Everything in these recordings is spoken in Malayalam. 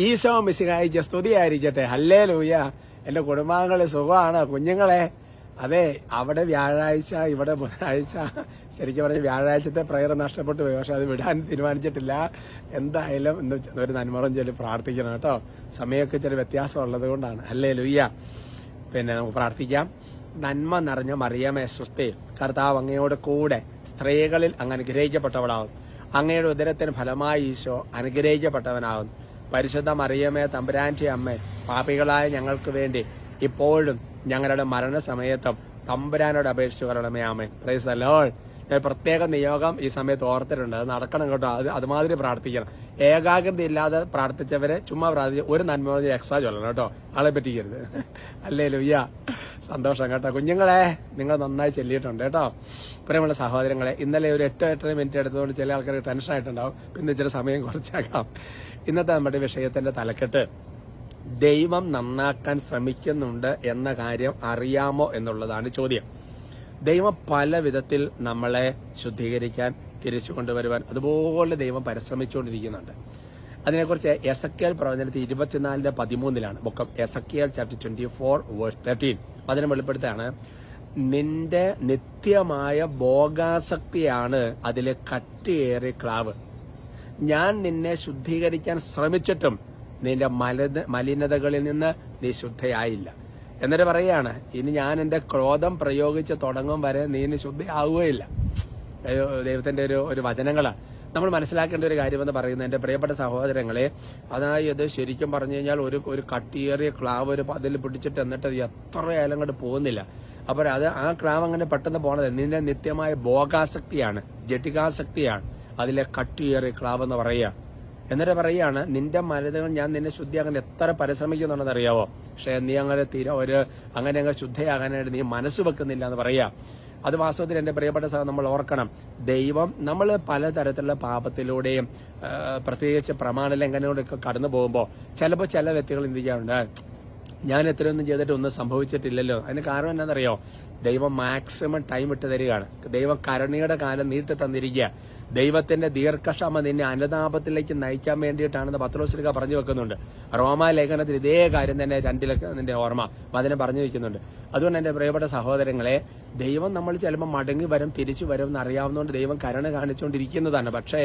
ഈശോ മിശിഹായിക്ക് സ്തുതിയായിരിക്കട്ടെ. ഹല്ലേലൂയ. എന്റെ കുടുംബാംഗങ്ങളെ സുഖമാണ്. കുഞ്ഞുങ്ങളെ, അതെ, അവിടെ വ്യാഴാഴ്ച ഇവിടെ ബുധനാഴ്ച. ശരിക്കും പറഞ്ഞ വ്യാഴാഴ്ചത്തെ പ്രയർ നഷ്ടപ്പെട്ടു പോയി. പക്ഷെ അത് വിടാൻ തീരുമാനിച്ചിട്ടില്ല. എന്തായാലും ഇന്ന് ഒരു നന്മറും ചൊല്ലി പ്രാർത്ഥിക്കണം കേട്ടോ. സമയമൊക്കെ ചില വ്യത്യാസം ഉള്ളത് കൊണ്ടാണ്. ഹല്ലേലൂയ. പിന്നെ നമുക്ക് പ്രാർത്ഥിക്കാം. നന്മ നിറഞ്ഞ മറിയമേ സ്വസ്തി, കർത്താവ് അങ്ങയോട് കൂടെ സ്ത്രീകളിൽ അങ്ങ് അനുഗ്രഹിക്കപ്പെട്ടവളാവും. അങ്ങയുടെ ഉദരത്തിന് ഫലമായി ഈശോ അനുഗ്രഹിക്കപ്പെട്ടവനാകുന്നു. പരിശുദ്ധ മറിയമേ തമ്പുരാന്റെ അമ്മേ, പാപികളായ ഞങ്ങൾക്ക് വേണ്ടി ഇപ്പോഴും ഞങ്ങളുടെ മരണസമയത്തും തമ്പുരാനോട് അപേക്ഷിച്ചു കൊള്ളണമേ. ആമേൻ. Praise the lord. ഞാൻ പ്രത്യേക നിയോഗം ഈ സമയത്ത് ഓർത്തിട്ടുണ്ട്. അത് നടക്കണം കേട്ടോ. അതുമാതിരി പ്രാർത്ഥിക്കണം. ഏകാഗ്രത ഇല്ലാതെ പ്രാർത്ഥിച്ചവരെ ചുമ്മാ പ്രാർത്ഥിച്ച് ഒരു നന്മ എക്സ്ട്രാ ചൊല്ലണം കേട്ടോ. ആളെ പറ്റിക്കരുത്. ഹല്ലേലൂയ. സന്തോഷം കേട്ടോ. കുഞ്ഞുങ്ങളെ, നിങ്ങൾ നന്നായി ചെല്ലിയിട്ടുണ്ട് കേട്ടോ. പ്രിയമുള്ള സഹോദരങ്ങളെ, ഇന്നലെ ഒരു 8-8.5 മിനിറ്റ് എടുത്തുകൊണ്ട് ചില ആൾക്കാർക്ക് ടെൻഷൻ ആയിട്ടുണ്ടാവും. പിന്നെ ഇച്ചിരി സമയം കുറച്ചാക്കാം. ഇന്നത്തെ നമ്മുടെ വിഷയത്തിന്റെ തലക്കെട്ട് ദൈവം നന്നാക്കാൻ ശ്രമിക്കുന്നുണ്ട് എന്ന കാര്യം അറിയാമോ എന്നുള്ളതാണ് ചോദ്യം. ദൈവം പല വിധത്തിൽ നമ്മളെ ശുദ്ധീകരിക്കാൻ, തിരിച്ചു കൊണ്ടുവരുവാൻ അതുപോലെ ദൈവം പരിശ്രമിച്ചുകൊണ്ടിരിക്കുന്നുണ്ട്. അതിനെക്കുറിച്ച് എസെക്കിയേൽ പ്രവചനത്തിൽ 24:13 ബുക്ക് ഓഫ് എസെക്കിയേൽ ചാപ്റ്റർ 24:13 അതിനെ വെളിപ്പെടുത്താണ്. നിന്റെ നിത്യമായ ഭോഗാസക്തിയാണ് അതിലെ കട്ടിയേറിയ ക്ലാവ്. ഞാൻ നിന്നെ ശുദ്ധീകരിക്കാൻ ശ്രമിച്ചിട്ടും നിന്റെ മലിനതകളിൽ നിന്ന് നീ ശുദ്ധയായില്ല. എന്നിട്ട് പറയുകയാണ്, ഇനി ഞാൻ എന്റെ ക്രോധം പ്രയോഗിച്ച് തുടങ്ങും വരെ നീ ശുദ്ധയാവുകയില്ല. ദൈവത്തിന്റെ ഒരു വചനങ്ങളാണ്. നമ്മൾ മനസ്സിലാക്കേണ്ട ഒരു കാര്യമെന്ന് പറയുന്നത്, എന്റെ പ്രിയപ്പെട്ട സഹോദരങ്ങളെ, അതായത് ശരിക്കും പറഞ്ഞു കഴിഞ്ഞാൽ ഒരു കട്ടിയേറിയ ക്ലാവ് ഒരു അതിൽ പിടിച്ചിട്ട് എന്നിട്ട് എത്ര ആയാലും അങ്ങോട്ട് പോകുന്നില്ല. അപ്പോൾ ആ ക്ലാവ് അങ്ങനെ പെട്ടെന്ന് പോണത് നിന്റെ നിത്യമായ ഭോഗാസക്തിയാണ്, ജട്ടികാസക്തിയാണ് അതിലെ കട്ടിയേറിയ ക്ലാവ് എന്ന് പറയുക. എന്നിട്ട് പറയുകയാണ്, നിന്റെ മലിനതകൾ ഞാൻ നിന്നെ ശുദ്ധിയാക്കാൻ എത്ര പരിശ്രമിക്കുന്നുണ്ടെന്ന് അറിയാവോ, പക്ഷെ നീ അങ്ങനെ അങ്ങനെ അങ്ങ് ശുദ്ധയാകാനായിട്ട് നീ മനസ്സ് വെക്കുന്നില്ല എന്ന് പറയാ. അത് വാസ്തവത്തിൽ എന്റെ പ്രിയപ്പെട്ട സഹോദരൻ നമ്മൾ ഓർക്കണം. ദൈവം നമ്മൾ പലതരത്തിലുള്ള പാപത്തിലൂടെയും പ്രത്യേകിച്ച് പ്രമാണ ലംഘനങ്ങളൊക്കെ കടന്നു പോകുമ്പോൾ ചിലപ്പോൾ ചില വ്യക്തികൾ എന്ത് ചെയ്യാറുണ്ട്, ഞാൻ എത്രയൊന്നും ചെയ്തിട്ട് ഒന്നും സംഭവിച്ചിട്ടില്ലല്ലോ. അതിന് കാരണം എന്താണെന്നറിയോ, ദൈവം മാക്സിമം ടൈം ഇട്ട് തരികയാണ്. ദൈവം കരുണയുടെ കാലം നീട്ടി തന്നിരിക്കുക. ദൈവത്തിന്റെ ദീർഘക്ഷമ നിന്നെ അനുതാപത്തിലേക്ക് നയിക്കാൻ വേണ്ടിയിട്ടാണെന്ന് പത്രോസ്ലീഹ പറഞ്ഞു വെക്കുന്നുണ്ട്. റോമാലേഖനത്തിൽ ഇതേ കാര്യം തന്നെ 2 നിന്റെ ഓർമ്മ വചനം പറഞ്ഞു വെക്കുന്നുണ്ട്. അതുകൊണ്ട് എന്റെ പ്രിയപ്പെട്ട സഹോദരങ്ങളെ, ദൈവം നമ്മൾ ചിലപ്പോൾ മടങ്ങി വരും, തിരിച്ചു വരും എന്ന് അറിയാവുന്നതുകൊണ്ട് ദൈവം കരുണ കാണിച്ചുകൊണ്ടിരിക്കുന്നതാണ്. പക്ഷേ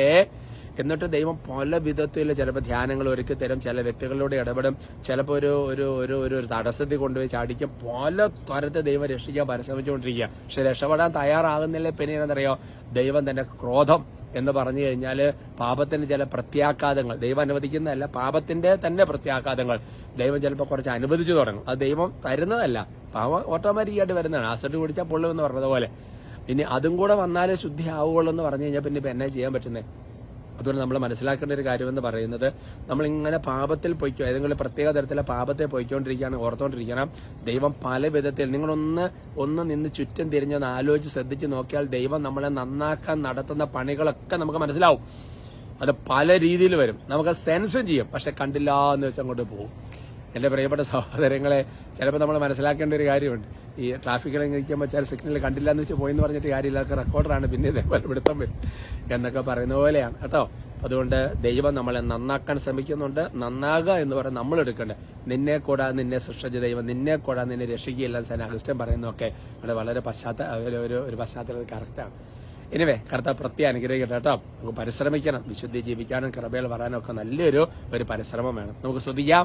എന്നിട്ട് ദൈവം പല വിധത്തിൽ ചിലപ്പോൾ ധ്യാനങ്ങൾ ഒരുക്കി തരും, ചില വ്യക്തികളോട് ഇടപെടും, ചിലപ്പോൾ ഒരു തടസ്സത്തിൽ കൊണ്ടുപോയി ചാടിക്കും. പല തരത്തിൽ ദൈവം രക്ഷിക്കാൻ പരിശ്രമിച്ചുകൊണ്ടിരിക്കുക. പക്ഷെ രക്ഷപ്പെടാൻ തയ്യാറാകുന്നില്ല. പിന്നെ എന്നറിയോ, ദൈവം തന്നെ ക്രോധം എന്ന് പറഞ്ഞു കഴിഞ്ഞാൽ പാപത്തിന്റെ ചില പ്രത്യാഘാതങ്ങൾ ദൈവം അനുവദിക്കുന്നതല്ല, പാപത്തിന്റെ തന്നെ പ്രത്യാഘാതങ്ങൾ ദൈവം ചിലപ്പോൾ കുറച്ച് അനുവദിച്ചു തുടങ്ങും. അത് ദൈവം തരുന്നതല്ല, പാപം ഓട്ടോമാറ്റിക്കായിട്ട് വരുന്നതാണ്. ആസിഡ് കുടിച്ചാൽ പൊള്ളുമെന്ന് പറഞ്ഞതുപോലെ. ഇനി അതും കൂടെ വന്നാലേ ശുദ്ധി ആവുകയുള്ളൂ എന്ന് പറഞ്ഞു കഴിഞ്ഞാൽ പിന്നെ ഇപ്പം എന്നാ ചെയ്യാൻ പറ്റുന്നത്? അതുകൊണ്ട് നമ്മൾ മനസ്സിലാക്കേണ്ട ഒരു കാര്യമെന്ന് പറയുന്നത്, നമ്മളിങ്ങനെ പാപത്തിൽ പൊയ്ക്കോ, ഏതെങ്കിലും പ്രത്യേക തരത്തിലെ പാപത്തെ പൊയ്ക്കൊണ്ടിരിക്കുകയാണ്, ഓർത്തുകൊണ്ടിരിക്കണം. ദൈവം പല വിധത്തിൽ നിങ്ങളൊന്ന് നിന്ന് ചുറ്റും തിരിഞ്ഞൊന്ന് ആലോചിച്ച് ശ്രദ്ധിച്ച് നോക്കിയാൽ ദൈവം നമ്മളെ നന്നാക്കാൻ നടത്തുന്ന പണികളൊക്കെ നമുക്ക് മനസ്സിലാവും. അത് പല രീതിയിൽ വരും, നമുക്ക് സെൻസും ചെയ്യും. പക്ഷെ കണ്ടില്ല എന്ന് വെച്ച് അങ്ങോട്ട് പോകും. എന്റെ പ്രിയപ്പെട്ട സഹോദരങ്ങളെ, ചിലപ്പോൾ നമ്മൾ മനസ്സിലാക്കേണ്ട ഒരു കാര്യമുണ്ട്. ഈ ട്രാഫിക്കിൽ ഇരിക്കുമ്പോൾ ചില സിഗ്നൽ കണ്ടില്ല എന്ന് വെച്ച് പോയെന്ന് പറഞ്ഞിട്ട് കാര്യമില്ല, റെക്കോർഡറാണ്, പിന്നെ ഇതേപോലെ പിടുത്തം വരും എന്നൊക്കെ പറയുന്ന പോലെയാണ് കേട്ടോ. അതുകൊണ്ട് ദൈവം നമ്മളെ നന്നാക്കാൻ ശ്രമിക്കുന്നുണ്ട്. നന്നാകുക എന്ന് പറയുന്നത് നമ്മൾ എടുക്കേണ്ടത്. നിന്നെ കൂടാതെ നിന്നെ സൃഷ്ടിച്ച ദൈവം നിന്നെ കൂടാതെ നിന്നെ രക്ഷിക്കുകയില്ല. അഗസ്റ്റൻ പറയുന്നതൊക്കെ വളരെ ഒരു പശ്ചാത്തലത്തിൽ കറക്റ്റാണ്. എനിവേ, കർത്താവ് പ്രത്യേക അനുഗ്രഹിക്കട്ടെ കേട്ടോ. നമുക്ക് പരിശ്രമിക്കണം, വിശുദ്ധി ജീവിക്കാനും കൃപയിൽ വരാനും ഒക്കെ നല്ലൊരു പരിശ്രമം വേണം. നമുക്ക് സ്തുതിക്കാം.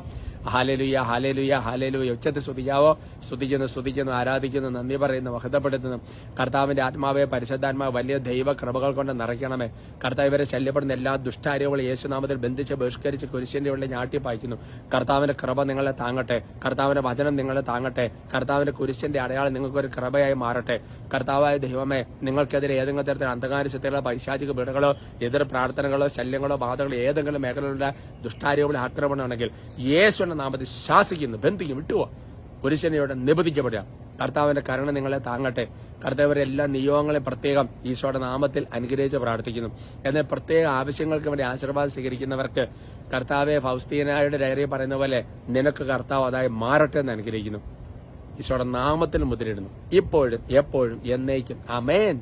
Hallelujah, hallelujah, hallelujah. ഉച്ചത്തിൽ സ്തുതിക്കാവോ? സ്തുതിക്കുന്നു, ആരാധിക്കുന്നു, നന്ദി പറയുന്നു, മഹത്വപ്പെടുത്തുന്നു. കർത്താവിന്റെ ആത്മാവെ, പരിശുദ്ധാത്മാവ് വലിയ ദൈവ കൃപകൾ കൊണ്ട് നിറയ്ക്കണമേ. കർത്താവ് ഇവരെ ശല്യപ്പെടുന്ന എല്ലാ ദുഷ്ടാര്യങ്ങളും യേശുനാമത്തിൽ ബന്ധിച്ച് ബഹിഷ്കരിച്ച് കുരിശിന്റെ ഉള്ളിൽ ഞാട്ടിപ്പായിക്കുന്നു. കർത്താവിന്റെ കൃപ നിങ്ങളെ താങ്ങട്ടെ, കർത്താവിന്റെ വചനം നിങ്ങളെ താങ്ങട്ടെ, കർത്താവിന്റെ കുരിശിന്റെ അടയാളം നിങ്ങൾക്കൊരു കൃപയായി മാറട്ടെ. കർത്താവായ ദൈവമേ, നിങ്ങൾക്കെതിരെ ഏതെങ്കിലും അന്ധകാര ശക്തികളോ പൈശാചിക പീഡകളോ എതിർ പ്രാർത്ഥനകളോ ശല്യങ്ങളോ ബാധകളോ ഏതെങ്കിലും മേഖലയിലുള്ള ദുഷ്ടാര്യങ്ങളുടെ ആക്രമണമാണെങ്കിൽ യേശുവിന്റെ നാമത്തിൽ ശാസിക്കുന്നു, ബന്ധിക്കും, വിട്ടുപോ. പുരുഷനയോടെ നിബന്ധിക്കപ്പെടുക. കർത്താവിന്റെ കരുണ നിങ്ങളെ താങ്ങട്ടെ. കർത്താവരെ എല്ലാ നിയോഗങ്ങളെയും പ്രത്യേകം ഈശോയുടെ നാമത്തിൽ അനുഗ്രഹിച്ച് പ്രാർത്ഥിക്കുന്നു. എന്നാൽ പ്രത്യേക ആവശ്യങ്ങൾക്ക് വേണ്ടി ആശീർവാദം സ്വീകരിക്കുന്നവർക്ക് കർത്താവെ, ഫൗസ്തീനായുടെ ഡയറി പറയുന്ന പോലെ നിനക്ക് കർത്താവ് അതായി മാറട്ടെ എന്ന് അനുഗ്രഹിക്കുന്നു. ഈശോയുടെ നാമത്തിൽ മുദ്രയിടുന്നു, ഇപ്പോഴും എപ്പോഴും എന്നേക്കും. ആമേൻ.